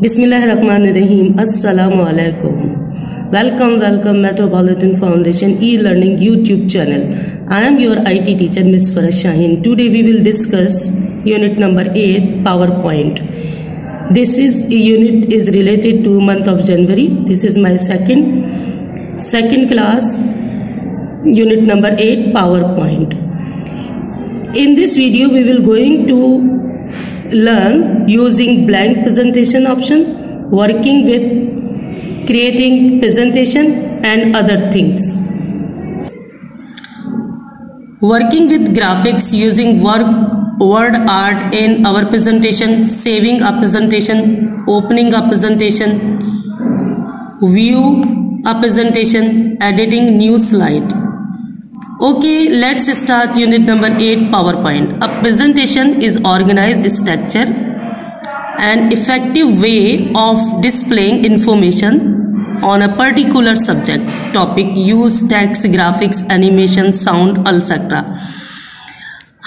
Bismillahirrahmanirrahim. Assalamu alaikum. Welcome Metropolitan Foundation e-learning YouTube channel. I am your IT teacher Miss Farah Shaheen. Today we will discuss unit number 8 PowerPoint. This unit is related to month of January. This is my second class, unit number 8 PowerPoint. In this video we will going to learn using blank presentation option, working with creating presentation and other things. Working with graphics using word art in our presentation, saving a presentation, opening a presentation, view a presentation, editing new slide. Okay, let's start unit number 8 PowerPoint. A presentation is organized structure and effective way of displaying information on a particular subject, topic, use text, graphics, animation, sound, etc.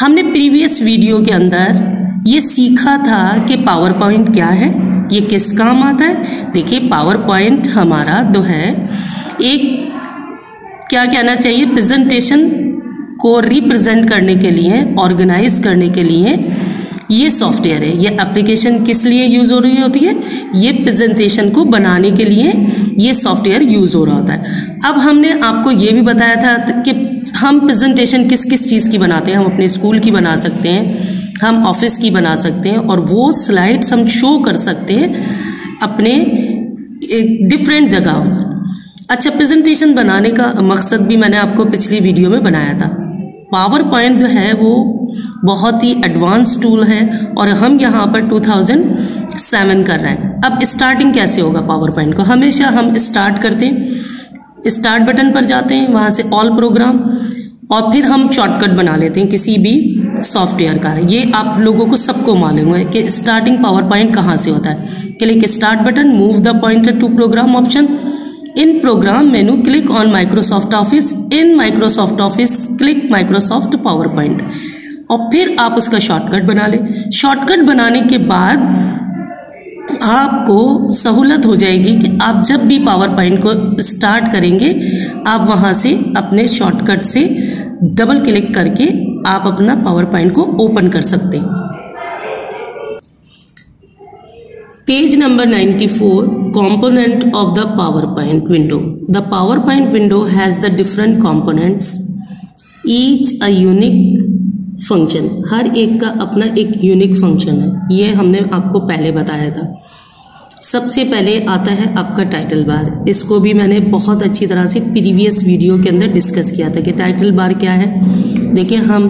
हमने previous video के अंदर ये सीखा था कि power point क्या है, ये किस काम आता है। देखिए पावर पॉइंट हमारा जो है एक क्या कहना चाहिए, प्रेजेंटेशन को रिप्रेजेंट करने के लिए, ऑर्गेनाइज करने के लिए ये सॉफ्टवेयर है। ये एप्लीकेशन किस लिए यूज हो रही होती है, ये प्रेजेंटेशन को बनाने के लिए ये सॉफ्टवेयर यूज हो रहा होता है। अब हमने आपको ये भी बताया था कि हम प्रेजेंटेशन किस किस चीज की बनाते हैं। हम अपने स्कूल की बना सकते हैं, हम ऑफिस की बना सकते हैं, और वो स्लाइड्स हम शो कर सकते हैं अपने डिफरेंट जगह। अच्छा, प्रेजेंटेशन बनाने का मकसद भी मैंने आपको पिछली वीडियो में बनाया था। पावर पॉइंट जो है वो बहुत ही एडवांस टूल है और हम यहाँ पर 2007 कर रहे हैं। अब स्टार्टिंग कैसे होगा पावर पॉइंट को, हमेशा हम स्टार्ट करते हैं, स्टार्ट बटन पर जाते हैं, वहां से ऑल प्रोग्राम, और फिर हम शॉर्टकट बना लेते हैं किसी भी सॉफ्टवेयर का। ये आप लोगों को सबको मालूम है कि स्टार्टिंग पावर पॉइंट कहाँ से होता है। Click start button, move the pointer to program option, in program menu click on Microsoft Office, in Microsoft Office click Microsoft PowerPoint, और फिर आप उसका शॉर्टकट बना लें। शॉर्टकट बनाने के बाद आपको सहूलत हो जाएगी कि आप जब भी पावर पॉइंट को स्टार्ट करेंगे, आप वहां से अपने शॉर्टकट से डबल क्लिक करके आप अपना पावर पॉइंट को ओपन कर सकते हैं। Page number 94, component of the PowerPoint window. The PowerPoint window has the different components, each a unique function. हर एक का अपना एक यूनिक फंक्शन है, ये हमने आपको पहले बताया था। सबसे पहले आता है आपका टाइटल बार। इसको भी मैंने बहुत अच्छी तरह से प्रीवियस वीडियो के अंदर डिस्कस किया था कि टाइटल बार क्या है। देखिए हम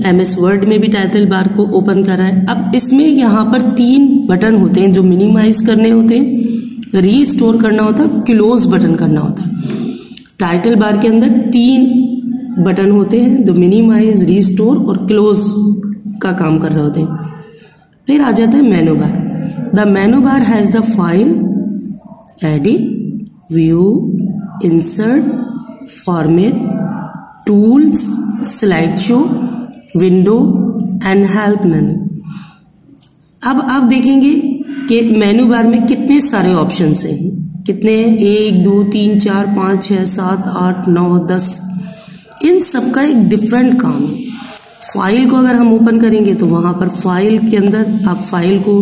MS वर्ड में भी टाइटल बार को ओपन कर रहा है। अब इसमें यहाँ पर 3 बटन होते हैं जो मिनिमाइज करने होते हैं, रीस्टोर करना होता है, क्लोज बटन करना होता है। टाइटल बार के अंदर 3 बटन होते हैं जो मिनिमाइज, रीस्टोर और क्लोज का काम कर रहे होते हैं। फिर आ जाता है मेनू बार। The menu bar has the file, edit, view, insert, format, tools, slide show, window and help मेनू। अब आप देखेंगे कि मेनू बार में कितने सारे ऑप्शंस हैं, कितने, 1 2 3 4 5 6 7 8 9 10। इन सबका एक डिफरेंट काम है। फाइल को अगर हम ओपन करेंगे तो वहां पर फाइल के अंदर आप फाइल को,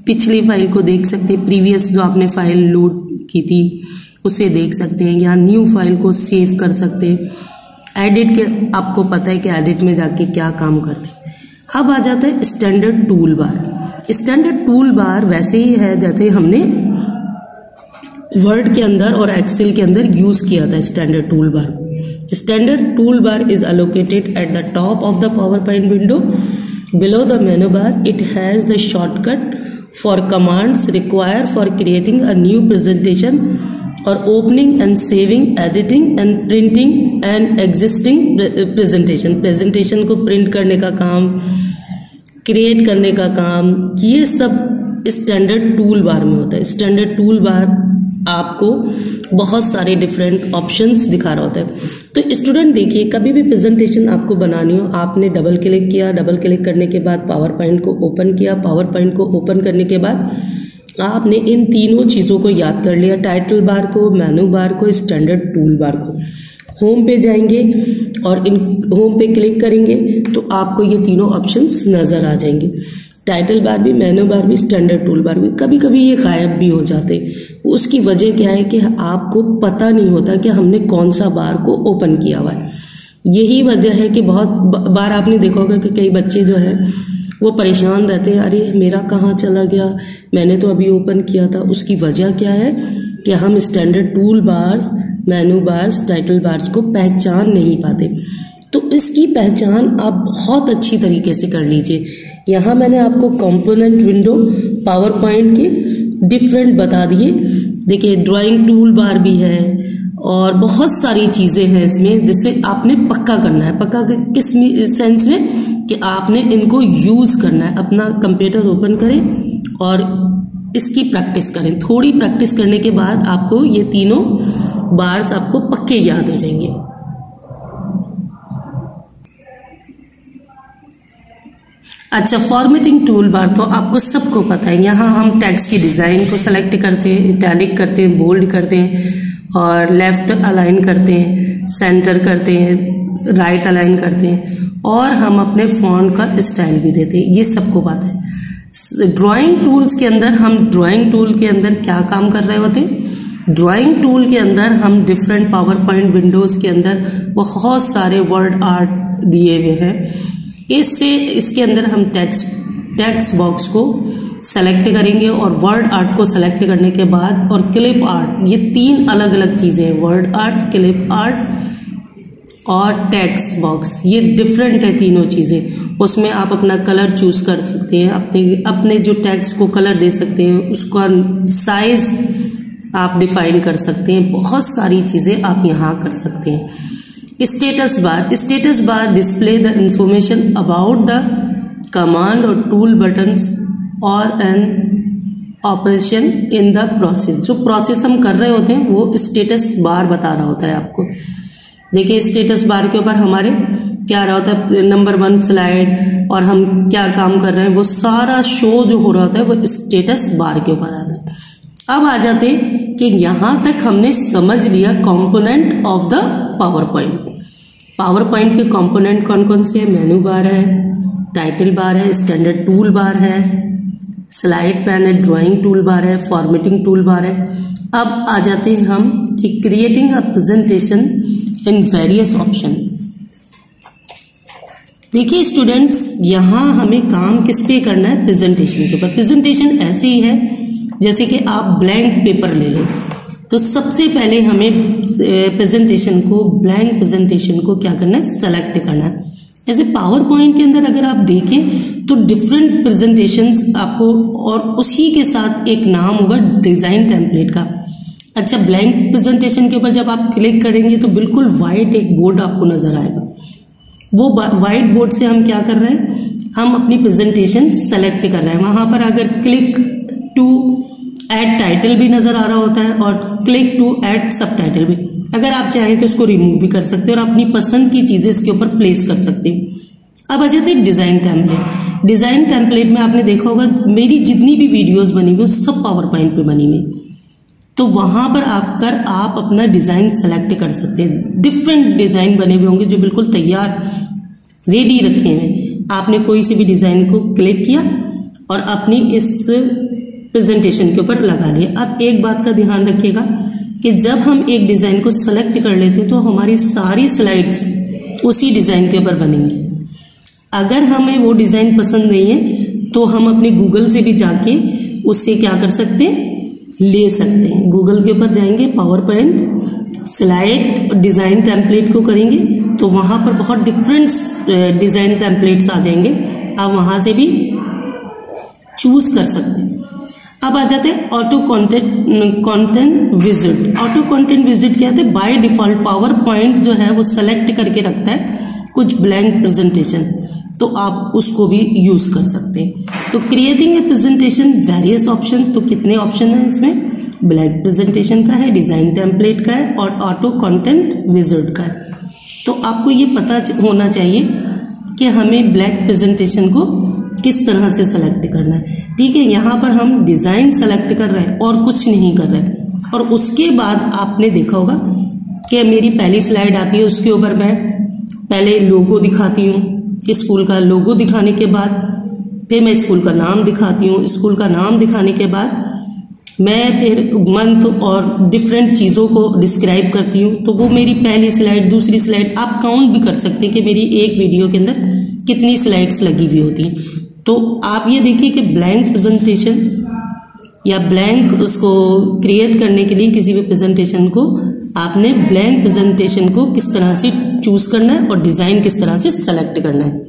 पिछली फाइल को देख सकते हैं, प्रीवियस जो आपने फाइल लोड की थी उसे देख सकते हैं, या न्यू फाइल को सेव कर सकते हैं। एडिट के आपको पता है कि एडिट में जाके क्या काम करते हैं। अब आ जाता है standard tool bar. Standard tool bar वैसे ही है जैसे हमने वर्ड के अंदर और एक्सेल के अंदर यूज किया था standard tool bar. Standard tool bar is allocated at the top of the PowerPoint window below the menu bar. It has the shortcut for commands required for creating a new presentation or opening and saving, editing and printing and existing presentation. Presentation को print करने का काम, create करने का काम, ये सब standard tool bar में होता है। स्टैंडर्ड टूल बार आपको बहुत सारे डिफरेंट ऑप्शंस दिखा रहा होता है। तो स्टूडेंट देखिए, कभी भी प्रेजेंटेशन आपको बनानी हो, आपने डबल क्लिक किया, डबल क्लिक करने के बाद पावर पॉइंट को ओपन किया, पावर पॉइंट को ओपन करने के बाद आपने इन तीनों चीज़ों को याद कर लिया, टाइटल बार को, मेनू बार को, स्टैंडर्ड टूल बार को। होम पे जाएंगे और इन होम पे क्लिक करेंगे तो आपको ये तीनों ऑप्शंस नज़र आ जाएंगे। टाइटल बार भी, मेनू बार भी, स्टैंडर्ड टूल बार भी। कभी कभी ये गायब भी हो जाते, उसकी वजह क्या है कि आपको पता नहीं होता कि हमने कौन सा बार को ओपन किया हुआ है। यही वजह है कि बहुत बार आपने देखा होगा कि कई बच्चे जो है वो परेशान रहते हैं, अरे मेरा कहाँ चला गया, मैंने तो अभी ओपन किया था। उसकी वजह क्या है कि हम स्टैंडर्ड टूल बार्स, मेनू बार्स, टाइटल बार्स को पहचान नहीं पाते। तो इसकी पहचान आप बहुत अच्छी तरीके से कर लीजिए। यहाँ मैंने आपको कंपोनेंट विंडो, पावर पॉइंट के डिफरेंट बता दिए। देखिए ड्राइंग टूल बार भी है और बहुत सारी चीज़ें हैं इसमें, जिससे आपने पक्का करना है। पक्का किस सेंस में कि आपने इनको यूज़ करना है। अपना कंप्यूटर ओपन करें और इसकी प्रैक्टिस करें। थोड़ी प्रैक्टिस करने के बाद आपको ये तीनों बार्स आपको पक्के याद हो जाएंगे। अच्छा, फॉर्मेटिंग टूल बार तो आपको सबको पता है। यहाँ हम टेक्स्ट की डिज़ाइन को सेलेक्ट करते हैं, इटैलिक करते हैं, बोल्ड करते हैं और लेफ्ट अलाइन करते हैं, सेंटर करते हैं, राइट अलाइन करते हैं और हम अपने फॉन्ट का स्टाइल भी देते हैं। ये सबको पता है। ड्राइंग टूल्स के अंदर हम ड्राइंग टूल के अंदर क्या काम कर रहे होते हैं? ड्राइंग टूल के अंदर हम डिफरेंट पावर पॉइंट विंडोज के अंदर बहुत सारे वर्ड आर्ट दिए हुए हैं। इसके अंदर हम टेक्स्ट बॉक्स को सेलेक्ट करेंगे और वर्ड आर्ट को सेलेक्ट करने के बाद और क्लिप आर्ट, ये तीन अलग अलग चीजें हैं। वर्ड आर्ट, क्लिप आर्ट और टेक्स्ट बॉक्स, ये डिफरेंट है तीनों चीजें। उसमें आप अपना कलर चूज कर सकते हैं, अपने जो टेक्स्ट को कलर दे सकते हैं, उसका साइज आप डिफाइन कर सकते हैं। बहुत सारी चीजें आप यहाँ कर सकते हैं। Status bar display the information about the command और टूल बटन्स और an operation in the process. जो प्रोसेस हम कर रहे होते हैं वो स्टेटस बार बता रहा होता है आपको। देखिए स्टेटस बार के ऊपर हमारे क्या रहा होता है, नंबर 1 स्लाइड और हम क्या काम कर रहे हैं वो सारा शो जो हो रहा होता है वो स्टेटस बार के ऊपर आता है। अब आ जाते हैं कि यहां तक हमने समझ लिया component of the PowerPoint. PowerPoint के कंपोनेंट कौन कौन से हैं? मेनू बार है, टाइटल बार है, स्टैंडर्ड टूल बार है, स्लाइड पैन है, ड्राइंग टूल बार है, फॉर्मेटिंग टूल बार है। अब आ जाते हैं हम कि creating a presentation in various option. देखिए स्टूडेंट्स, यहां हमें काम किस पे करना है? प्रेजेंटेशन के ऊपर। प्रेजेंटेशन ऐसे ही है जैसे कि आप ब्लैंक पेपर ले लें। तो सबसे पहले हमें प्रेजेंटेशन को, ब्लैंक प्रेजेंटेशन को क्या करना है? सेलेक्ट करना है। ऐसे पावर पॉइंट के अंदर अगर आप देखें तो डिफरेंट प्रेजेंटेशंस आपको, और उसी के साथ एक नाम होगा डिजाइन टेम्पलेट का। अच्छा, ब्लैंक प्रेजेंटेशन के ऊपर जब आप क्लिक करेंगे तो बिल्कुल वाइट एक बोर्ड आपको नजर आएगा। वो वाइट बोर्ड से हम क्या कर रहे हैं? हम अपनी प्रेजेंटेशन सेलेक्ट कर रहे हैं। वहां पर अगर क्लिक टू ऐड टाइटल भी नजर आ रहा होता है और क्लिक टू ऐड सब टाइटल भी। अगर आप चाहें तो उसको रिमूव भी कर सकते हैं और अपनी पसंद की चीजें इसके ऊपर प्लेस कर सकते हैं। अब आ जाते हैं डिजाइन टेम्पलेट। डिजाइन टेम्पलेट में आपने देखा होगा मेरी जितनी भी वीडियोस बनी हुई सब पावर पॉइंट पे बनी हुई, तो वहां पर आकर आप अपना डिजाइन सेलेक्ट कर सकते हैं। डिफरेंट डिजाइन बने हुए होंगे जो बिल्कुल तैयार रेडी रखे हैं। आपने कोई सी भी डिजाइन को क्लिक किया और अपनी इस प्रेजेंटेशन के ऊपर लगा लिया। अब एक बात का ध्यान रखिएगा कि जब हम एक डिजाइन को सेलेक्ट कर लेते हैं तो हमारी सारी स्लाइड्स उसी डिजाइन के ऊपर बनेंगी। अगर हमें वो डिजाइन पसंद नहीं है तो हम अपने गूगल से भी जाके उससे क्या कर सकते हैं? ले सकते हैं। गूगल के ऊपर जाएंगे, power point slide design template को करेंगे तो वहां पर बहुत डिफरेंट डिजाइन टेम्पलेट्स आ जाएंगे। आप वहां से भी चूज कर सकते हैं। अब आ जाते हैं auto content visit. Auto content visit क्या है? बाय डिफॉल्ट पावर पॉइंट जो है वो सेलेक्ट करके रखता है कुछ ब्लैंक प्रेजेंटेशन, तो आप उसको भी यूज कर सकते हैं। तो creating a presentation various option, तो कितने ऑप्शन है इसमें? ब्लैंक प्रेजेंटेशन का है, डिजाइन टेम्पलेट का है और ऑटो कंटेंट विजिट का है। तो आपको ये पता होना चाहिए कि हमें ब्लैंक प्रेजेंटेशन को किस तरह से सेलेक्ट करना है। ठीक है, यहाँ पर हम डिजाइन सेलेक्ट कर रहे हैं और कुछ नहीं कर रहे हैं। और उसके बाद आपने देखा होगा कि मेरी पहली स्लाइड आती है, उसके ऊपर मैं पहले लोगो दिखाती हूँ, स्कूल का लोगो दिखाने के बाद फिर मैं स्कूल का नाम दिखाती हूँ। स्कूल का नाम दिखाने के बाद मैं फिर मंथ और डिफरेंट चीज़ों को डिस्क्राइब करती हूँ। तो वो मेरी पहली स्लाइड, दूसरी स्लाइड, आप काउंट भी कर सकते हैं कि मेरी एक वीडियो के अंदर कितनी स्लाइड्स लगी हुई होती हैं। तो आप ये देखिए कि ब्लैंक प्रेजेंटेशन या ब्लैंक उसको क्रिएट करने के लिए किसी भी प्रेजेंटेशन को आपने ब्लैंक प्रेजेंटेशन को किस तरह से चूज करना है और डिजाइन किस तरह से सेलेक्ट करना है।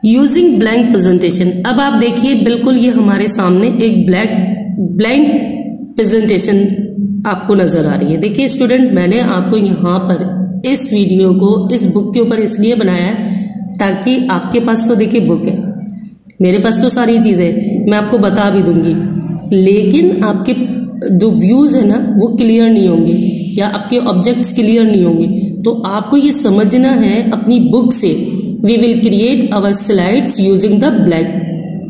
यूजिंग ब्लैंक प्रेजेंटेशन, अब आप देखिए बिल्कुल ये हमारे सामने एक ब्लैंक प्रेजेंटेशन आपको नजर आ रही है। देखिए स्टूडेंट, मैंने आपको यहाँ पर इस वीडियो को इस बुक के ऊपर इसलिए बनाया है ताकि आपके पास तो देखिए बुक है, मेरे पास तो सारी चीजें मैं आपको बता भी दूंगी, लेकिन आपके जो व्यूज है ना वो क्लियर नहीं होंगे या आपके ऑब्जेक्ट्स क्लियर नहीं होंगे। तो आपको ये समझना है अपनी बुक से, we will create our slides using the blank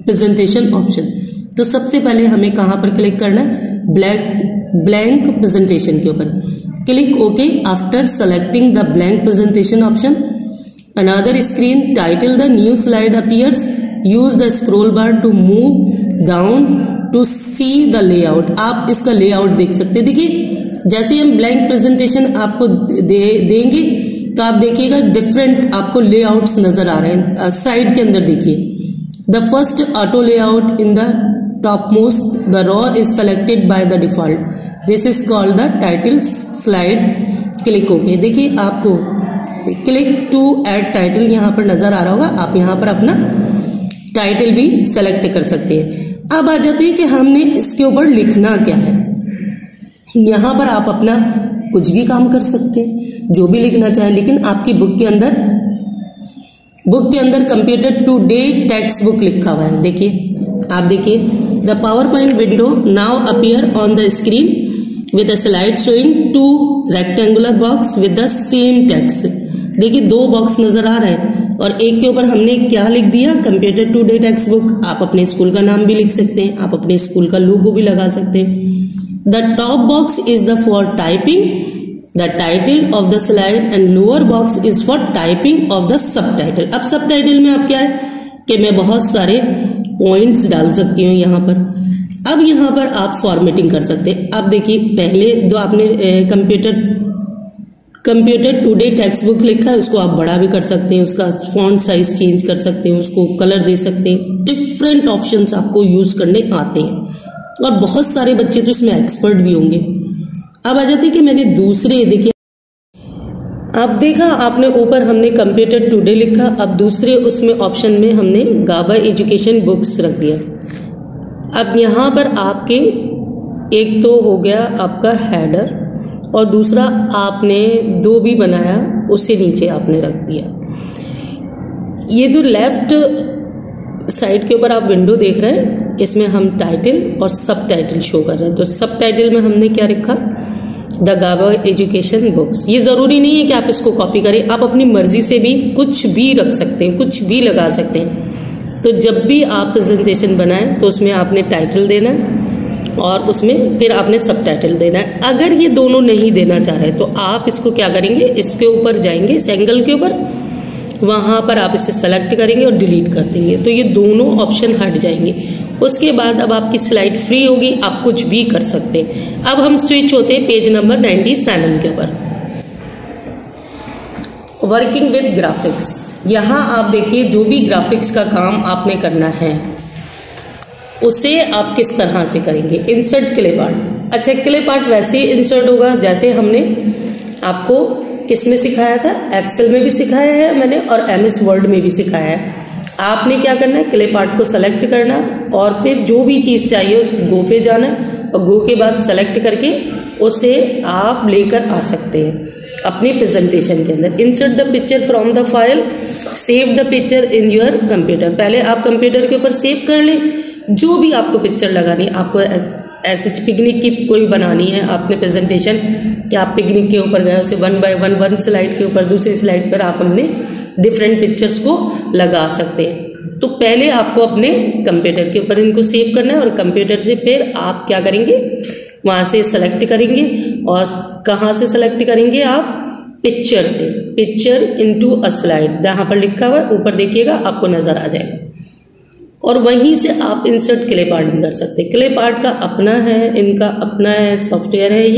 presentation option. तो सबसे पहले हमें कहां पर क्लिक करना है, ब्लैंक प्रेजेंटेशन के ऊपर click okay. After selecting the blank presentation option, another screen title the new slide appears, use the scroll bar to move down to see the layout. आप इसका लेआउट देख सकते हैं। देखिए जैसे हम ब्लैंक प्रेजेंटेशन आपको देंगे तो आप देखिएगा डिफरेंट आपको लेआउट्स नजर आ रहे हैं। साइड के अंदर देखिए, the first auto layout in the top most, the raw is selected by the default, this is called the title slide. Click okay. देखिए आपको क्लिक टू ऐड टाइटल यहाँ पर नजर आ रहा होगा, आप यहाँ पर अपना टाइटल भी सेलेक्ट कर सकते हैं। अब आ जाते हैं कि हमने इसके ऊपर लिखना क्या है। यहाँ पर आप अपना कुछ भी काम कर सकते हैं, जो भी लिखना चाहें, लेकिन आपकी बुक के अंदर कंप्यूटर टुडे टेक्स्ट बुक लिखा हुआ है। देखिए आप देखिए, the PowerPoint window now appear on the screen with a slide showing 2 rectangular box with the same text. देखिए 2 बॉक्स नजर आ रहे हैं और एक के ऊपर हमने क्या लिख दिया, कंप्यूटर टुडे टेक्स्ट बुक। आप अपने स्कूल का नाम भी लिख सकते हैं, आप अपने स्कूल का लोगो भी लगा सकते हैं। The top box is the for typing the title of the slide and lower box is for typing of the subtitle। अब subtitle में आप क्या है कि मैं बहुत सारे पॉइंट्स डाल सकती हूँ यहाँ पर। अब यहाँ पर आप फॉर्मेटिंग कर सकते हैं। अब देखिए पहले जो आपने कंप्यूटर टुडे टेक्स्ट बुक लिखा है उसको आप बड़ा भी कर सकते हैं, उसका फॉन्ट साइज चेंज कर सकते हैं, उसको कलर दे सकते हैं। डिफरेंट ऑप्शंस आपको यूज करने आते हैं और बहुत सारे बच्चे तो इसमें एक्सपर्ट भी होंगे। अब आ जाते हैं कि मैंने दूसरे, देखिए अब देखा आपने ऊपर हमने कंप्यूटर टुडे लिखा, अब दूसरे उसमें ऑप्शन में हमने गाबा एजुकेशन बुक्स रख दिया। अब यहाँ पर आपके एक तो हो गया आपका हेडर और दूसरा आपने 2 भी बनाया, उससे नीचे आपने रख दिया। ये जो लेफ्ट साइड के ऊपर आप विंडो देख रहे हैं, इसमें हम टाइटल और सब टाइटल शो कर रहे हैं। तो सब टाइटल में हमने क्या रखा, द गाबा एजुकेशन बुक्स। ये जरूरी नहीं है कि आप इसको कॉपी करें, आप अपनी मर्जी से भी कुछ भी रख सकते हैं, कुछ भी लगा सकते हैं। तो जब भी आप प्रेजेंटेशन बनाएं तो उसमें आपने टाइटल देना है और उसमें फिर आपने सब टाइटल देना है। अगर ये दोनों नहीं देना चाह रहे तो आप इसको क्या करेंगे, इसके ऊपर जाएंगे, इस एंगल के ऊपर, वहां पर आप इसे सेलेक्ट करेंगे और डिलीट कर देंगे, तो ये दोनों ऑप्शन हट जाएंगे। उसके बाद अब आपकी स्लाइड फ्री होगी, आप कुछ भी कर सकते हैं। अब हम स्विच होते हैं पेज नंबर 97 के ऊपर, वर्किंग विद ग्राफिक्स। यहाँ आप देखिए जो भी ग्राफिक्स का काम आपने करना है उसे आप किस तरह से करेंगे। Insert clip art. अच्छा, क्लिप आर्ट वैसे ही इंसर्ट होगा जैसे हमने आपको किस में सिखाया था, एक्सेल में भी सिखाया है मैंने और MS वर्ड में भी सिखाया है। आपने क्या करना है, क्लिप आर्ट को सेलेक्ट करना और फिर जो भी चीज चाहिए उस गो पे जाना और गो के बाद सेलेक्ट करके उसे आप लेकर आ सकते हैं अपने प्रेजेंटेशन के अंदर। Insert the picture from the file, save the picture in your computer. पहले आप कंप्यूटर के ऊपर सेव कर लें जो भी आपको पिक्चर लगानी, आपको ऐसे पिकनिक की कोई बनानी है आपने प्रेजेंटेशन कि आप पिकनिक के ऊपर गए, उसे 1 बाय 1 1 स्लाइड के ऊपर दूसरी स्लाइड पर आप अपने डिफरेंट पिक्चर्स को लगा सकते हैं। तो पहले आपको अपने कंप्यूटर के ऊपर इनको सेव करना है और कंप्यूटर से फिर आप क्या करेंगे, वहां से सेलेक्ट करेंगे। और कहाँ से सेलेक्ट करेंगे आप, पिक्चर से, पिक्चर इनटू अ स्लाइड जहां पर लिखा हुआ है ऊपर देखिएगा आपको नजर आ जाएगा। और वहीं से आप इंसर्ट क्लिप आर्ट भी कर सकते हैं। क्लिप आर्ट का अपना है, इनका अपना है सॉफ्टवेयर है,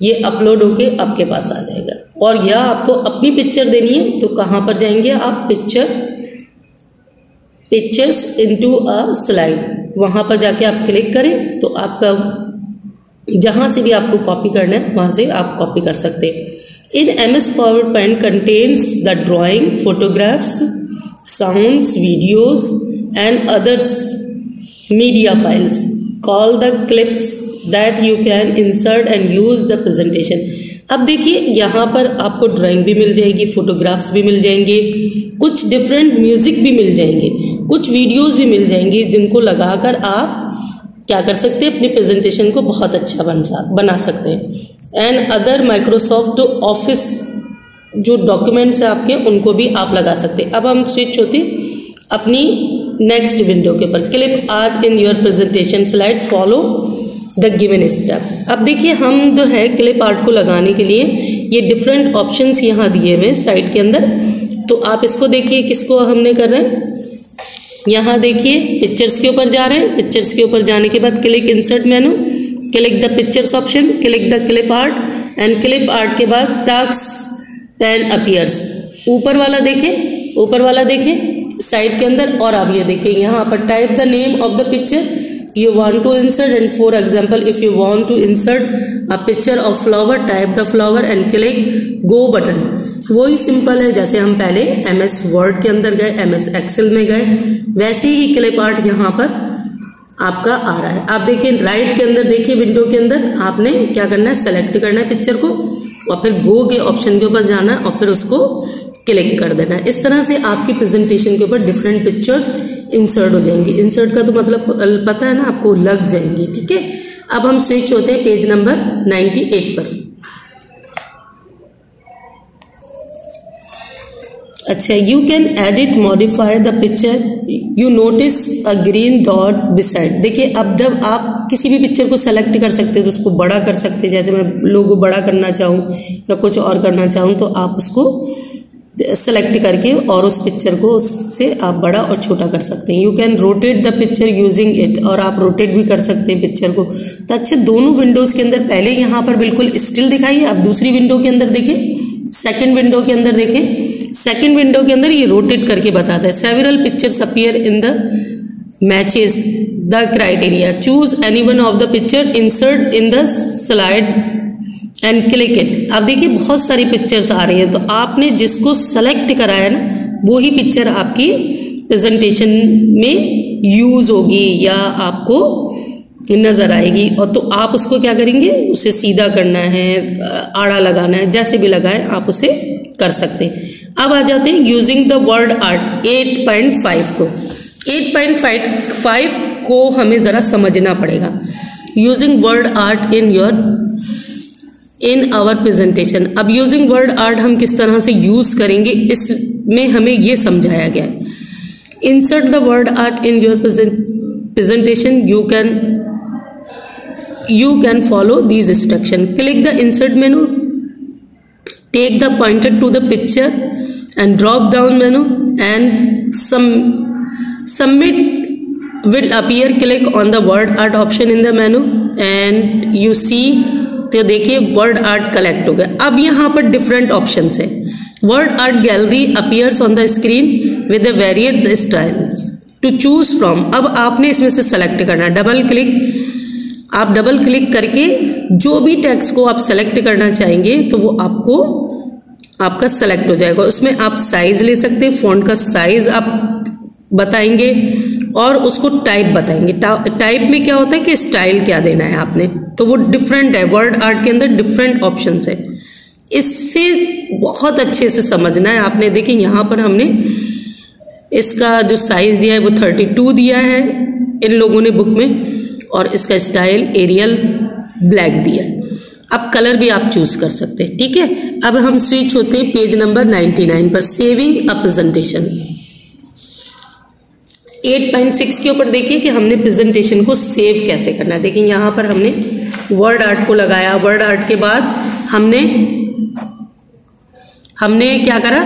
ये अपलोड होके आपके पास आ जाएगा। और या आपको अपनी पिक्चर देनी है तो कहां पर जाएंगे आप, पिक्चर्स इनटू अ स्लाइड, वहां पर जाके आप क्लिक करें तो आपका जहां से भी आपको कॉपी करना है वहां से आप कॉपी कर सकते हैं। इन MS PowerPoint contains the drawing, photographs, sounds, videos and others media files called the clips that you can insert and use the presentation। अब देखिए यहाँ पर आपको ड्राइंग भी मिल जाएगी, फोटोग्राफ्स भी मिल जाएंगे, कुछ डिफरेंट म्यूजिक भी मिल जाएंगे, कुछ वीडियोस भी मिल जाएंगी जिनको लगाकर आप क्या कर सकते हैं, अपनी प्रेजेंटेशन को बहुत अच्छा बना सकते हैं। एंड अदर माइक्रोसॉफ्ट ऑफिस जो डॉक्यूमेंट्स है आपके उनको भी आप लगा सकते हैं। अब हम स्विच होते अपनी नेक्स्ट विंडो के ऊपर, clip art in your presentation slide, follow the given step. अब देखिए हम जो है क्लिप आर्ट को लगाने के लिए ये डिफरेंट ऑप्शंस यहाँ दिए हुए साइड के अंदर, तो आप इसको देखिए किसको हमने कर रहे हैं, यहाँ देखिए पिक्चर्स के ऊपर जा रहे हैं। पिक्चर्स के ऊपर जाने के बाद click insert menu, click the pictures option, click the clip art and clip art के बाद टास्क पेन अपीयर्स। ऊपर वाला देखें, ऊपर वाला देखें साइड के अंदर, और आप ये देखें यहाँ पर type the name of the picture you want to insert, and for example if you want to insert a picture of flower, type the flower and click go button। वही सिंपल है जैसे हम पहले MS Word के अंदर गए, MS Excel में गए, वैसे ही क्लिप आर्ट यहाँ पर आपका आ रहा है। आप देखिए राइट के अंदर, देखिए विंडो के अंदर आपने क्या करना है, सेलेक्ट करना है पिक्चर को और फिर गो के ऑप्शन के ऊपर जाना है और फिर उसको क्लिक कर देना है। इस तरह से आपकी प्रेजेंटेशन के ऊपर डिफरेंट पिक्चर इंसर्ट हो जाएंगे। इंसर्ट का तो मतलब पता है ना आपको, लग जाएंगी, ठीक है। अब हम स्विच होते हैं पेज नंबर 98 पर। अच्छा, you can edit modify the picture, you notice a green dot beside. देखिए अब जब आप किसी भी पिक्चर को सेलेक्ट कर सकते हैं तो उसको बड़ा कर सकते हैं, जैसे मैं लोगो बड़ा करना चाहूँ या कुछ और करना चाहूँ तो आप उसको सेलेक्ट करके और उस पिक्चर को उससे आप बड़ा और छोटा कर सकते हैं। You can rotate the picture using it, और आप रोटेट भी कर सकते हैं पिक्चर को। तो अच्छे दोनों विंडोज के अंदर पहले यहाँ पर बिल्कुल स्टिल दिखाई है, आप दूसरी विंडो के अंदर देखें, सेकंड विंडो के अंदर देखें, सेकंड विंडो के अंदर ये रोटेट करके बताता है। Several pictures appear in the matches the criteria, choose any one of the picture, insert in the slide and click it. अब देखिए बहुत सारी पिक्चर्स आ रही है, तो आपने जिसको सेलेक्ट करा है ना वो ही पिक्चर आपकी प्रेजेंटेशन में यूज होगी या आपको नजर आएगी। और तो आप उसको क्या करेंगे, उसे सीधा करना है, आड़ा लगाना है, जैसे भी लगाए आप उसे कर सकते हैं। अब आ जाते हैं यूजिंग द वर्ड आर्ट 8.5 को। 8.5 को हमें जरा समझना पड़ेगा। Using WordArt in our presentation. अब यूजिंग वर्ड आर्ट हम किस तरह से यूज करेंगे, इसमें हमें यह समझाया गया है। Insert the word art in your presentation, you can follow these instructions. Click the insert menu, take the pointer to the picture and drop down menu and submit will appear. Click on the word art option in the menu and you see, तो देखिए word art collect हो गया। अब यहाँ पर different options है। WordArt gallery appears on the screen with varied styles to choose from. अब आपने इसमें से सेलेक्ट करना है, आप डबल क्लिक करके जो भी टेक्स्ट को आप सेलेक्ट करना चाहेंगे तो वो आपका सेलेक्ट हो जाएगा। उसमें आप साइज ले सकते हैं, फॉन्ट का साइज आप बताएंगे और उसको टाइप बताएंगे। टाइप में क्या होता है कि स्टाइल क्या देना है आपने, तो वो डिफरेंट है। वर्ड आर्ट के अंदर डिफरेंट ऑप्शंस है, इससे बहुत अच्छे से समझना है आपने। देखिए यहाँ पर हमने इसका जो साइज दिया है वो 32 दिया है इन लोगों ने बुक में, और इसका स्टाइल एरियल ब्लैक दिया। अब कलर भी आप चूज कर सकते हैं, ठीक है। अब हम स्विच होते हैं पेज नंबर 99 पर, सेविंग अ प्रेजेंटेशन। 8.6 के ऊपर देखिए कि हमने प्रेजेंटेशन को सेव कैसे करना है। देखिए यहाँ पर हमने वर्ड आर्ट को लगाया, वर्ड आर्ट के बाद हमने क्या करा,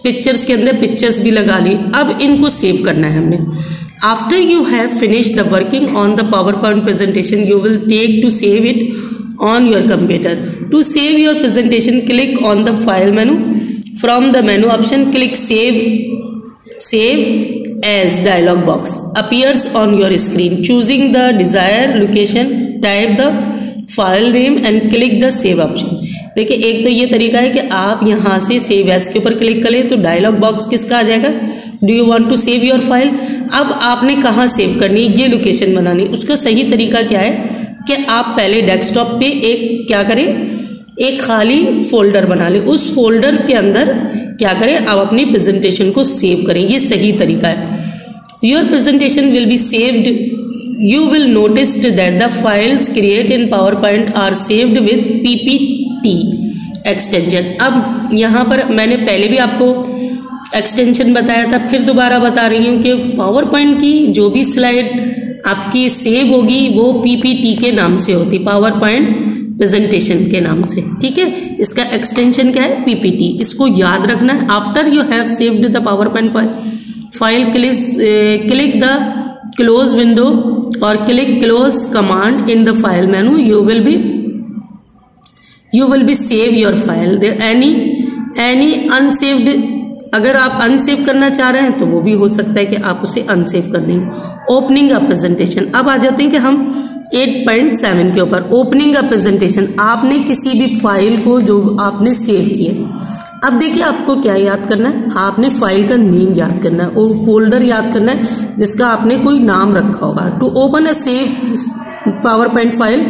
पिक्चर्स के अंदर पिक्चर्स भी लगा ली। अब इनको सेव करना है हमने। After you have finish the working on the PowerPoint presentation you will take to save it on your computer. To save your presentation, click on the file menu. From the menu option, click save as dialog box appears on your screen. Choosing the desired location, type the file name and click the save option. देखिए एक तो ये तरीका है कि आप यहाँ से सेव एज के ऊपर क्लिक करें तो डायलॉग बॉक्स किसका आ जाएगा, do you want to save your file. अब आपने कहाँ सेव करनी, ये लोकेशन बनानी। उसका सही तरीका क्या है कि आप पहले डेस्कटॉप पे एक क्या करें, एक खाली फोल्डर बना लें। उस फोल्डर के अंदर क्या करें, आप अपनी प्रेजेंटेशन को सेव करें। ये सही तरीका है। Your presentation will be saved. You will notice that the files create in PowerPoint are saved with PPT extension. अब यहाँ पर मैंने पहले भी आपको एक्सटेंशन बताया था, फिर दोबारा बता रही हूँ कि पावर पॉइंट की जो भी स्लाइड आपकी सेव होगी वो PPT के नाम से होती, पावर पॉइंट प्रेजेंटेशन के नाम से, ठीक है। इसका एक्सटेंशन क्या है, PPT। इसको याद रखना है। After you have saved the PowerPoint file, click the close window और click close command in the file menu. You will be save your file. Any unsaved, अगर आप अनसेव करना चाह रहे हैं तो वो भी हो सकता है कि आप उसे अनसेव कर देंगे। Opening a presentation. अब आ जाते हैं कि हम 8.7 के ऊपर, ओपनिंग अ प्रेजेंटेशन। आपने किसी भी फाइल को जो आपने सेव किए, अब देखिए आपको क्या याद करना है, आपने फाइल का नेम याद करना है और फोल्डर याद करना है जिसका आपने कोई नाम रखा होगा। To open a save PowerPoint file,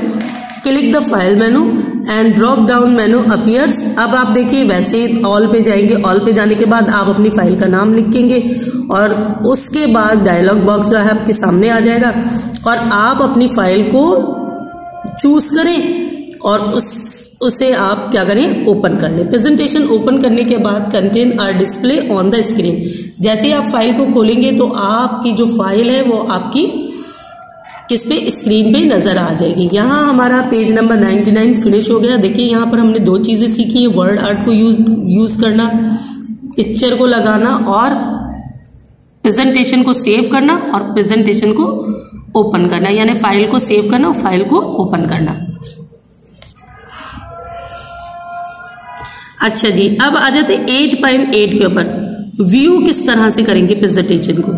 click the file menu and drop down menu appears. अब आप देखिए वैसे ही ऑल पे जाएंगे, ऑल पे जाने के बाद आप अपनी फाइल का नाम लिखेंगे और उसके बाद डायलॉग बॉक्स जो है आपके सामने आ जाएगा और आप अपनी फाइल को चूज करें और उसे आप क्या करें, ओपन कर लें। प्रेजेंटेशन ओपन करने के बाद content are display on the screen. जैसे आप फाइल को खोलेंगे तो आपकी जो फाइल है वो आपकी किस पे, स्क्रीन पे नजर आ जाएगी। यहाँ हमारा पेज नंबर 99 फिनिश हो गया। देखिए यहाँ पर हमने दो चीजें सीखी है, वर्ड आर्ट को यूज करना, पिक्चर को लगाना और प्रेजेंटेशन को सेव करना और प्रेजेंटेशन को ओपन करना, यानी फाइल को सेव करना और फाइल को ओपन करना। अच्छा जी, अब आ जाते 8.8 के ऊपर। व्यू किस तरह से करेंगे प्रेजेंटेशन को।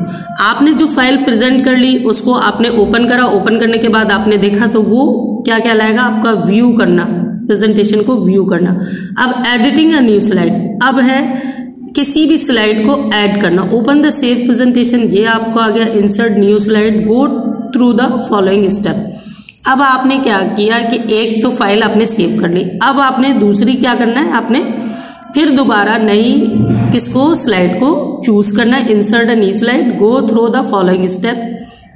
आपने जो फाइल प्रेजेंट कर ली उसको आपने ओपन करा, ओपन करने के बाद आपने देखा तो वो क्या क्या लाएगा, आपका व्यू करना, प्रेजेंटेशन को व्यू करना। अब एडिटिंग अ न्यू स्लाइड, अब है किसी भी स्लाइड को ऐड करना। ओपन द सेव प्रेजेंटेशन, ये आपको आ गया insert new slide, go through the following step. अब आपने क्या किया कि एक तो फाइल आपने सेव कर ली, अब आपने दूसरी क्या करना है, आपने फिर दोबारा नई किसको, स्लाइड को चूज करना है। Insert a new slide, go through the following step,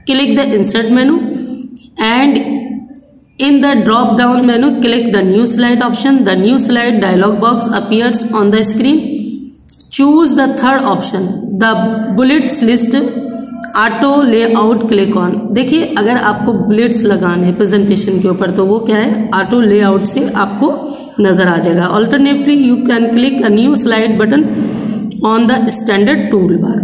click the insert menu and in the drop down menu click the new slide option. The new slide dialog box appears on the screen. Choose the third option, the bullets list auto layout, click on. देखिए अगर आपको bullets लगाने हैं presentation के ऊपर तो वो क्या है, ऑटो लेआउट से आपको नजर आ जाएगा। Alternately you can click a new slide button on the standard tool bar.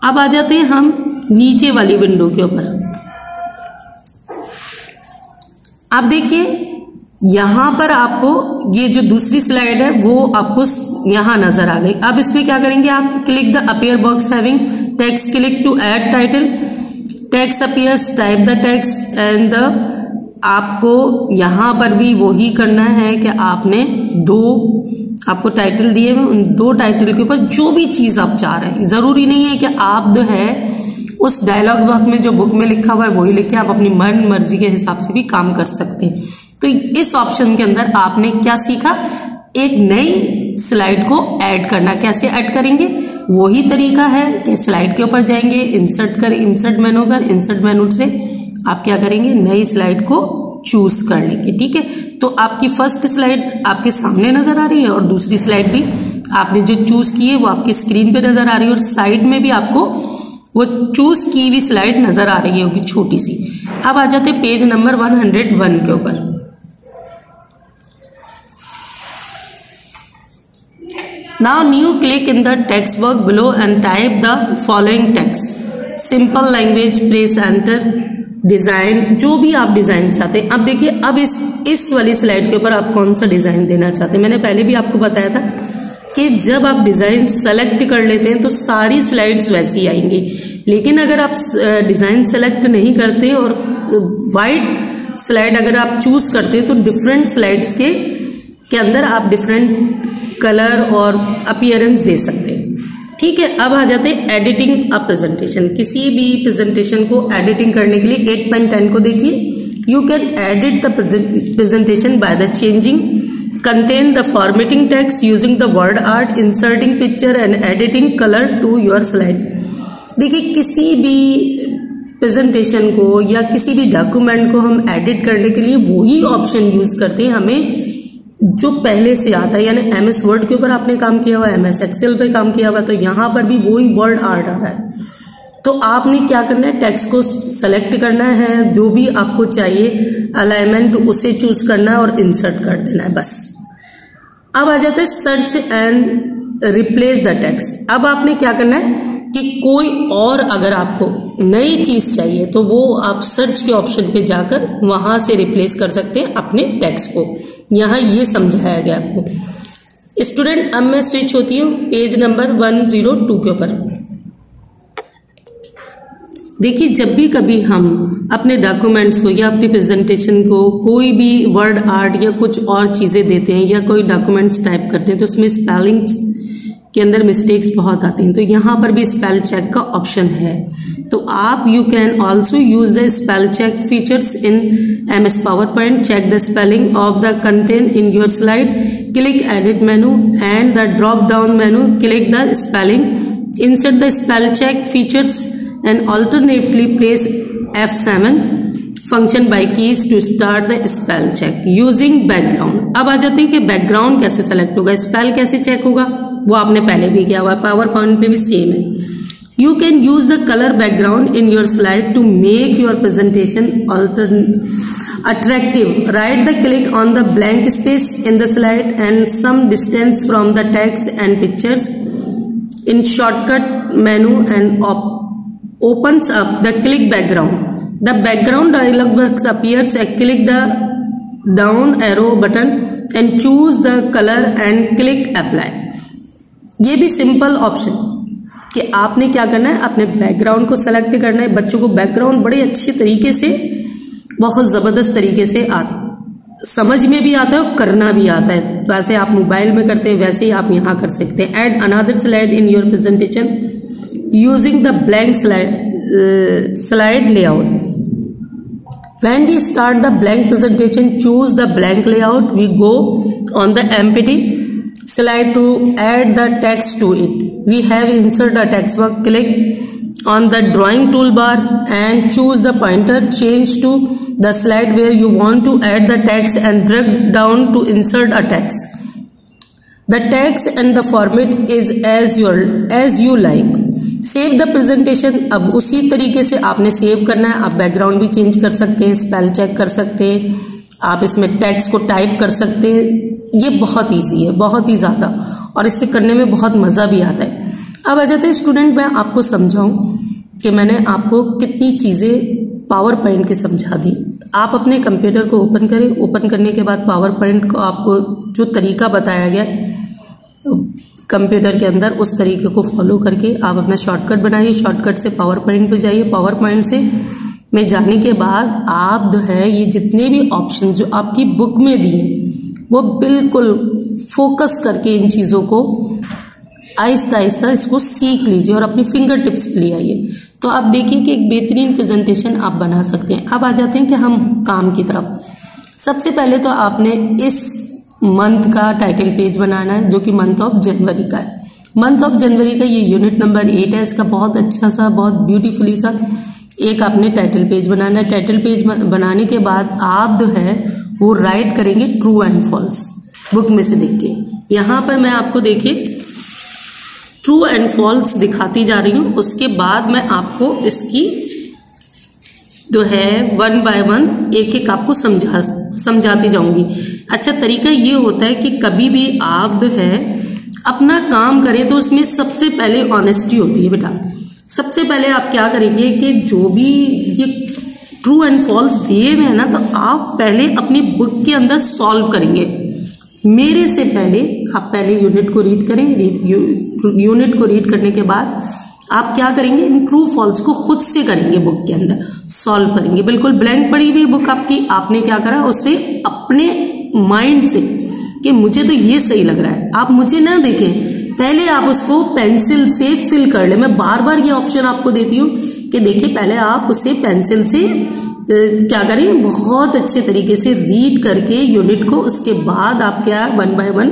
अब आ जाते हैं हम नीचे वाली विंडो के ऊपर। अब देखिए यहां पर आपको ये जो दूसरी स्लाइड है वो आपको यहां नजर आ गई। अब इसमें क्या करेंगे आप, click the appear box having text, click to add title, text appears, type the text and the. आपको यहां पर भी वही करना है कि आपने दो आपको टाइटल दिए हुए, उन दो टाइटल के ऊपर जो भी चीज आप चाह रहे हैं, जरूरी नहीं है कि आप जो है उस डायलॉग बॉक्स में जो बुक में लिखा हुआ है वही लिखे, आप अपनी मन मर्जी के हिसाब से भी काम कर सकते हैं। तो इस ऑप्शन के अंदर आपने क्या सीखा, एक नई स्लाइड को ऐड करना। कैसे ऐड करेंगे, वही तरीका है कि स्लाइड के ऊपर जाएंगे, इंसर्ट मेनू पर, इंसर्ट मेनू से आप क्या करेंगे, नई स्लाइड को चूज कर लेंगे। ठीक है, तो आपकी फर्स्ट स्लाइड आपके सामने नजर आ रही है और दूसरी स्लाइड भी आपने जो चूज की है वो आपकी स्क्रीन पे नजर आ रही है और साइड में भी आपको वो चूज की हुई स्लाइड नजर आ रही होगी छोटी सी। अब आ जाते पेज नंबर 101 के ऊपर। Now new click in the text box below and type the following text, simple language, press enter, design, जो भी आप डिजाइन चाहते हैं। अब देखिए, अब इस वाली स्लाइड के ऊपर आप कौन सा डिजाइन देना चाहते हैं। मैंने पहले भी आपको बताया था कि जब आप डिजाइन सेलेक्ट कर लेते हैं तो सारी स्लाइड्स वैसी आएंगी, लेकिन अगर आप डिजाइन सेलेक्ट नहीं करते और वाइट स्लाइड अगर आप चूज करते हैं तो डिफरेंट स्लाइड्स के अंदर आप डिफरेंट कलर और अपीयरेंस दे सकते हैं। ठीक है, अब आ जाते हैं एडिटिंग अ प्रेजेंटेशन। किसी भी प्रेजेंटेशन को एडिटिंग करने के लिए 8.10 को देखिए। You can edit the presentation by the changing contain the formatting text using the word art, inserting picture and editing color to your slide। देखिए, किसी भी प्रेजेंटेशन को या किसी भी डॉक्यूमेंट को हम एडिट करने के लिए वही ऑप्शन यूज करते हैं हमें जो पहले से आता है। यानी MS वर्ड के ऊपर आपने काम किया हुआ, MS एक्सेल पे काम किया हुआ, तो यहां पर भी वही वर्ड आर्ट आ रहा है। तो आपने क्या करना है, टेक्स्ट को सेलेक्ट करना है, जो भी आपको चाहिए अलाइनमेंट उसे चूज करना है और इंसर्ट कर देना है, बस। अब आ जाता है search and replace the text. अब आपने क्या करना है कि कोई और अगर आपको नई चीज चाहिए तो वो आप सर्च के ऑप्शन पे जाकर वहां से रिप्लेस कर सकते हैं अपने टेक्स्ट को। यहां ये समझाया गया आपको। स्टूडेंट, अब मैं स्विच होती हूँ पेज नंबर 102 के ऊपर। देखिए, जब भी कभी हम अपने डॉक्यूमेंट्स को या अपनी प्रेजेंटेशन को कोई भी वर्ड आर्ट या कुछ और चीजें देते हैं या कोई डॉक्यूमेंट्स टाइप करते हैं तो उसमें स्पेलिंग के अंदर मिस्टेक्स बहुत आती हैं, तो यहाँ पर भी स्पेल चेक का ऑप्शन है। तो आप you can also use the spell check features in MS PowerPoint। Check the spelling of the content in your slide, click edit menu and the drop down menu, click the spelling, insert the spell check features and alternately press F7 function by keys to start the spell check using background। अब आ जाते हैं कि background कैसे select होगा, spell कैसे check होगा, वो आपने पहले भी किया हुआ है, पावर पॉइंट पे भी सेम है। You can use the color background in your slide to make your presentation attractive। Right the click on the blank space in the slide and some distance from the text and pictures in shortcut menu and opens up the click background। The background dialog box appears। Click the down arrow button and choose the color and click apply। ये भी simple option कि आपने क्या करना है, अपने background को select करना है। बच्चों को बैकग्राउंड बड़े अच्छे तरीके से, बहुत जबरदस्त तरीके से समझ में भी आता है और करना भी आता है। वैसे आप मोबाइल में करते हैं वैसे ही आप यहाँ कर सकते हैं। Add another slide in your presentation using the blank slide layout। When we start the blank presentation, choose the blank layout। We go on the empty slide to add the text to it। We have insert a text box, click on the drawing toolbar and choose the pointer, change to the slide where you want to add the text and drag down to insert a text। The text and the format is as you like। Save the presentation. अब उसी तरीके से आपने save करना है। आप background भी change कर सकते हैं, स्पेल चेक कर सकते हैं, आप इसमें टेक्स्ट को टाइप कर सकते हैं। ये बहुत इजी है, बहुत ही ज्यादा, और इससे करने में बहुत मजा भी आता है। अब आ जाते हैं स्टूडेंट, मैं आपको समझाऊं कि मैंने आपको कितनी चीजें पावर पॉइंट की समझा दी। आप अपने कंप्यूटर को ओपन करें, ओपन करने के बाद पावर पॉइंट को आपको जो तरीका बताया गया कंप्यूटर के अंदर, उस तरीके को फॉलो करके आप अपना शॉर्टकट बनाइए। शॉर्टकट से पावर पॉइंट पे जाइए। पावर पॉइंट से में जाने के बाद आप जो है ये जितने भी ऑप्शन जो आपकी बुक में दिए वो बिल्कुल फोकस करके इन चीजों को आहिस्ता आहिस्ता इसको सीख लीजिए और अपनी फिंगर टिप्स पे ले आइए। तो आप देखिए कि एक बेहतरीन प्रेजेंटेशन आप बना सकते हैं। अब आ जाते हैं कि हम काम की तरफ। सबसे पहले तो आपने इस मंथ का टाइटल पेज बनाना है जो कि मंथ ऑफ जनवरी का है। मंथ ऑफ जनवरी का ये यूनिट नंबर 8 है। इसका बहुत अच्छा सा, बहुत ब्यूटीफुली सा एक आपने टाइटल पेज बनाना है। टाइटल पेज बनाने के बाद आप जो है वो राइट करेंगे ट्रू एंड फॉल्स बुक में से देख के। यहां पर मैं आपको देखिए ट्रू एंड फॉल्स दिखाती जा रही हूं, उसके बाद मैं आपको इसकी जो है वन बाय वन एक एक आपको समझाती जाऊंगी। अच्छा, तरीका ये होता है कि कभी भी आप जो है अपना काम करें तो उसमें सबसे पहले ऑनेस्टी होती है बेटा। सबसे पहले आप क्या करेंगे कि जो भी ये ट्रू एंड फॉल्स दिए हुए हैं ना, तो आप पहले अपनी बुक के अंदर सॉल्व करेंगे। मेरे से पहले आप पहले यूनिट को रीड करें। यूनिट को रीड करने के बाद आप क्या करेंगे, इन ट्रू फॉल्स को खुद से करेंगे, बुक के अंदर सॉल्व करेंगे। बिल्कुल ब्लैंक पड़ी हुई बुक आपकी, आपने क्या करा, उससे अपने माइंड से कि मुझे तो ये सही लग रहा है, आप मुझे ना देखें, पहले आप उसको पेंसिल से फिल कर ले। मैं बार बार ये ऑप्शन आपको देती हूँ कि देखिए पहले आप उसे पेंसिल से क्या करें, बहुत अच्छे तरीके से रीड करके यूनिट को, उसके बाद आप क्या वन बाय वन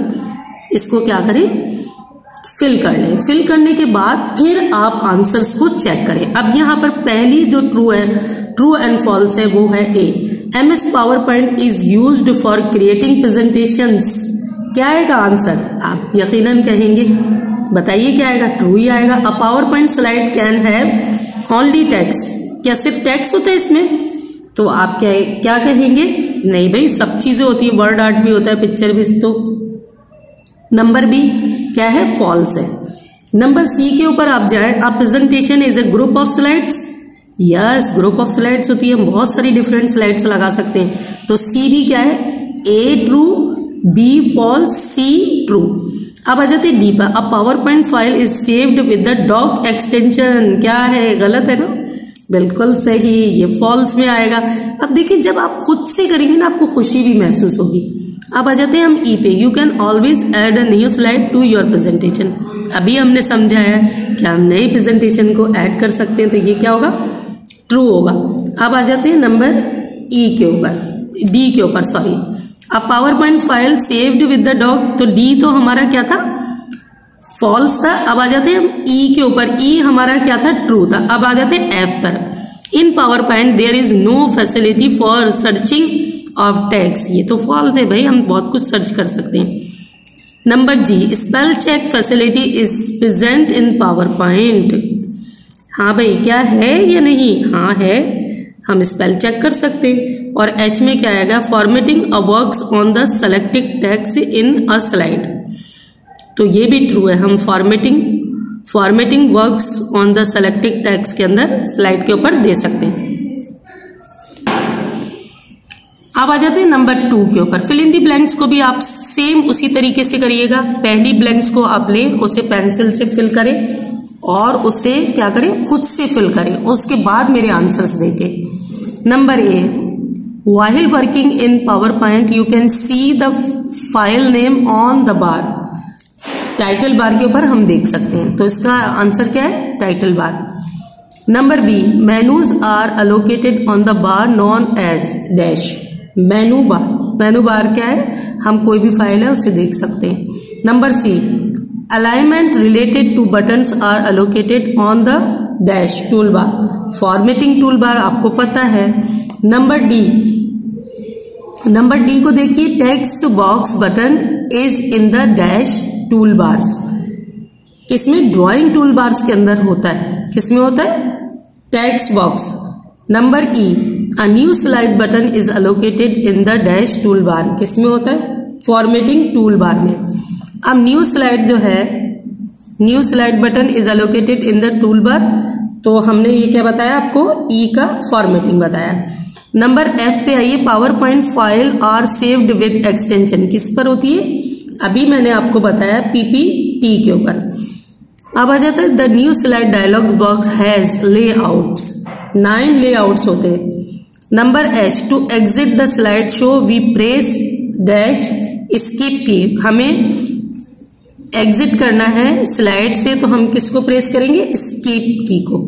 इसको क्या करें, फिल कर लें। फिल करने के बाद फिर आप आंसर्स को चेक करें। अब यहाँ पर पहली जो ट्रू एंड फॉल्स है वो है ए। MS PowerPoint is used for creating presentations. क्या आएगा आंसर, आप यकीनन कहेंगे, बताइए क्या आएगा, ट्रू ही आएगा। अ PowerPoint slide can have only text. क्या सिर्फ टेक्स्ट होता है इसमें, तो आप क्या कहेंगे, नहीं भाई सब चीजें होती है, वर्ड आर्ट भी होता है, पिक्चर भी। तो नंबर बी क्या है, फॉल्स है। नंबर सी के ऊपर आप जाए, a presentation is a group of slides. Yes, group of slides होती है, बहुत सारी डिफरेंट स्लाइड्स लगा सकते हैं। तो सी भी क्या है, A true, B false, C true. अब आ जाते डी पर, a PowerPoint file is saved with the doc extension. क्या है, गलत है ना, बिल्कुल सही, ये फॉल्स में आएगा। अब देखिए जब आप खुद से करेंगे ना, आपको खुशी भी महसूस होगी। अब आ जाते हैं हम ई पे, you can always add a new slide to your presentation. अभी हमने समझाया कि हम नई प्रेजेंटेशन को ऐड कर सकते हैं, तो ये क्या होगा, ट्रू होगा। अब आ जाते हैं नंबर ई के ऊपर, डी के ऊपर, sorry, a PowerPoint file saved with the doc. तो डी तो हमारा क्या था, फॉल्स था। अब आ जाते हैं ई के ऊपर, ई हमारा क्या था, ट्रू था। अब आ जाते हैं एफ पर, in PowerPoint there is no facility for searching of text. ये तो फॉल्स है भाई, हम बहुत कुछ सर्च कर सकते हैं। Number G, spell check facility is present in PowerPoint. हाँ भाई, क्या है या नहीं, हाँ है, हम स्पेल चेक कर सकते हैं। और एच में क्या आएगा, formatting a works on the selected text in a slide. तो ये भी ट्रू है, हम formatting works on the selected text के अंदर स्लाइड के ऊपर दे सकते हैं। अब आ जाते हैं नंबर 2 के ऊपर, फिल इन दी ब्लैंक्स को भी आप सेम उसी तरीके से करिएगा। पहली ब्लैंक्स को आप लें, उसे पेंसिल से फिल करें और उसे क्या करें, खुद से फिल करें, उसके बाद मेरे आंसर्स देखें। Number A, while working in PowerPoint you can see the file name on the bar. Title bar के ऊपर हम देख सकते हैं, तो इसका आंसर क्या है, title bar. Number B, menus are allocated on the bar known as dash. Menu bar क्या है, हम कोई भी फाइल है उसे देख सकते हैं। Number C, alignment related to buttons are allocated on the dash tool bar. Formatting tool bar आपको पता है। नंबर डी को देखिए, text box button is in the dash tool bars. किसमें, ड्राइंग टूल बार्स के अंदर होता है, किसमें होता है, text box. Number E, a new slide button is allocated in the dash tool bar. किसमें होता है, फॉर्मेटिंग टूल बार में। अब न्यू स्लाइड जो है, new slide button is allocated in the tool bar, तो हमने ये क्या बताया आपको, ई का फॉर्मेटिंग बताया। नंबर एफ पे आइए, PowerPoint file are saved with extension. किस पर होती है, अभी मैंने आपको बताया पीपीटी के ऊपर। अब आ जाता है the new slide dialog box has layouts. 9 layouts होते हैं। Number H, to exit the slide show we press dash skip key. हमें एग्जिट करना है स्लाइड से, तो हम किसको प्रेस करेंगे, स्किप की को।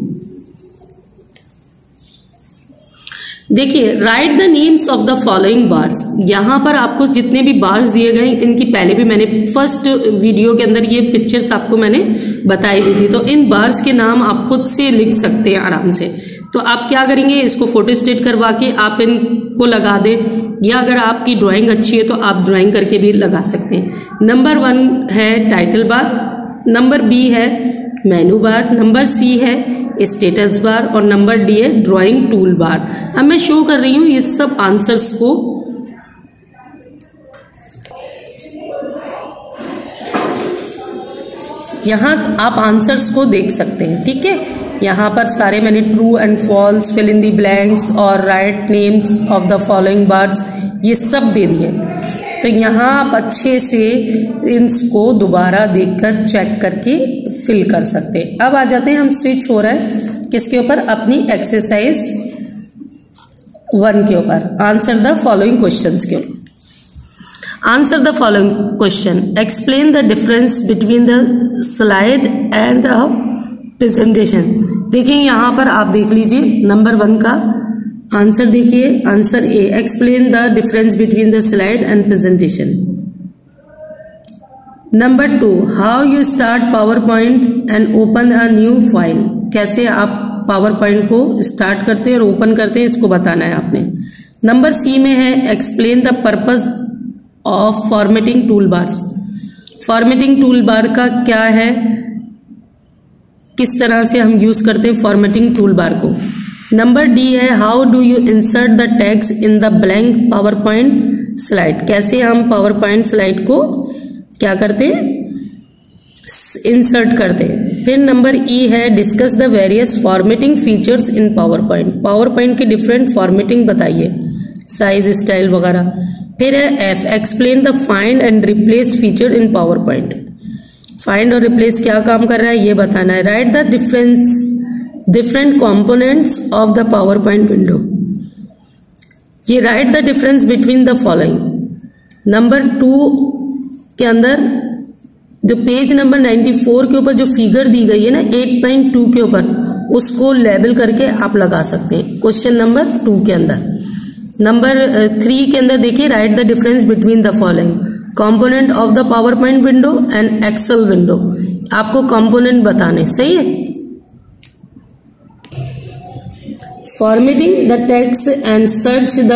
देखिए, write the names of the following bars. यहां पर आपको जितने भी बार्स दिए गए, इनकी पहले भी मैंने फर्स्ट वीडियो के अंदर ये पिक्चर्स आपको मैंने बताई हुई थी, तो इन बार्स के नाम आप खुद से लिख सकते हैं आराम से। तो आप क्या करेंगे, इसको फोटो स्टेट करवा के आप इनको लगा दें, या अगर आपकी ड्राइंग अच्छी है तो आप ड्राइंग करके भी लगा सकते हैं। नंबर 1 है टाइटल बार, नंबर बी है मेनू बार, नंबर सी है स्टेटस बार और नंबर डी है ड्राइंग टूल बार। अब मैं शो कर रही हूँ ये सब आंसर्स को। यहाँ आप आंसर्स को देख सकते हैं, ठीक है। यहाँ पर सारे मैंने true and false, fill in the blanks और write names of the following birds ये सब दे दिए। तो यहाँ आप अच्छे से इनको दोबारा देखकर चेक करके फिल कर सकते हैं। अब आ जाते हैं, हम स्विच हो रहा है किसके ऊपर, अपनी एक्सरसाइज 1 के ऊपर, आंसर द फॉलोइंग क्वेश्चंस के ऊपर। Answer the following question, explain the difference between the slide and the presentation. देखिए यहाँ पर आप देख लीजिए नंबर 1 का आंसर देखिए, answer A, explain the difference between the slide and presentation. Number 2, how you start power point and open a new file. कैसे आप पावर पॉइंट को स्टार्ट करते हैं और ओपन करते हैं, इसको बताना है आपने। नंबर सी में है explain the purpose of formatting tool bars. Formatting tool बार का क्या है, किस तरह से हम यूज करते हैं फॉर्मेटिंग टूल बार को। नंबर डी है how do you insert the text in the blank power point slide. कैसे हम पावर पॉइंट स्लाइड को क्या करते हैं, इंसर्ट करते हैं। फिर नंबर ई है discuss the various formatting features in PowerPoint. PowerPoint के डिफरेंट फॉर्मेटिंग बताइए, साइज, स्टाइल वगैरह। फिर है F, explain the find and replace feature in PowerPoint. Find और रिप्लेस क्या काम कर रहा है ये बताना है। Write the different components of the PowerPoint window. ये write the difference between the following. Number 2 के अंदर जो पेज नंबर 94 के ऊपर जो फिगर दी गई है ना 8.2 के ऊपर, उसको लेबल करके आप लगा सकते हैं क्वेश्चन नंबर 2 के अंदर। नंबर 3 के अंदर देखिए write the difference between the following component of the PowerPoint window and Excel window. आपको कंपोनेंट बताने, सही है। Formatting the text and search the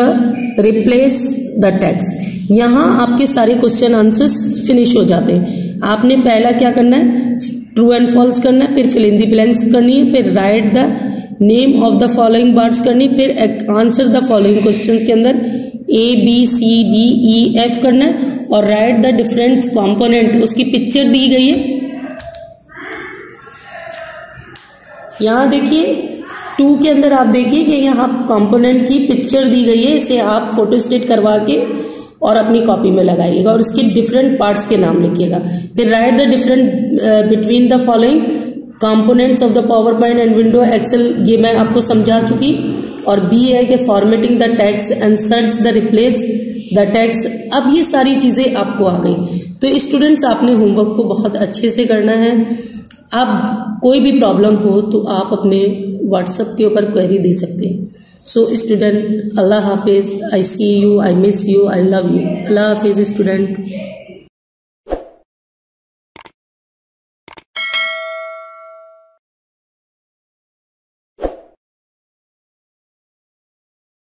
replace the text. यहां आपके सारे क्वेश्चन आंसर्स फिनिश हो जाते हैं। आपने पहला क्या करना है, ट्रू एंड फॉल्स करना है, फिर फिल इन द ब्लैंक्स करनी है, फिर write the name of the following birds करनी, फिर आंसर द फॉलोइंग क्वेश्चंस के अंदर ABCDEF करना है और राइट द डिफरेंट कंपोनेंट। उसकी पिक्चर दी गई है, यहां देखिए 2 के अंदर आप देखिए कि यहाँ कंपोनेंट की पिक्चर दी गई है। इसे आप फोटोस्टेट करवा के और अपनी कॉपी में लगाइएगा और इसके डिफरेंट पार्ट्स के नाम लिखिएगा। फिर write the different between the following components of the PowerPoint and window Excel, ये मैं आपको समझा चुकी। और बी है कि formatting the text and search the replace the text. अब ये सारी चीजें आपको आ गई। तो स्टूडेंट्स आपने होमवर्क को बहुत अच्छे से करना है। अब कोई भी प्रॉब्लम हो तो आप अपने व्हाट्सएप के ऊपर क्वेरी दे सकते हैं। सो स्टूडेंट, अल्लाह हाफिज, I see you, I miss you, I love you. अल्लाह हाफिज स्टूडेंट।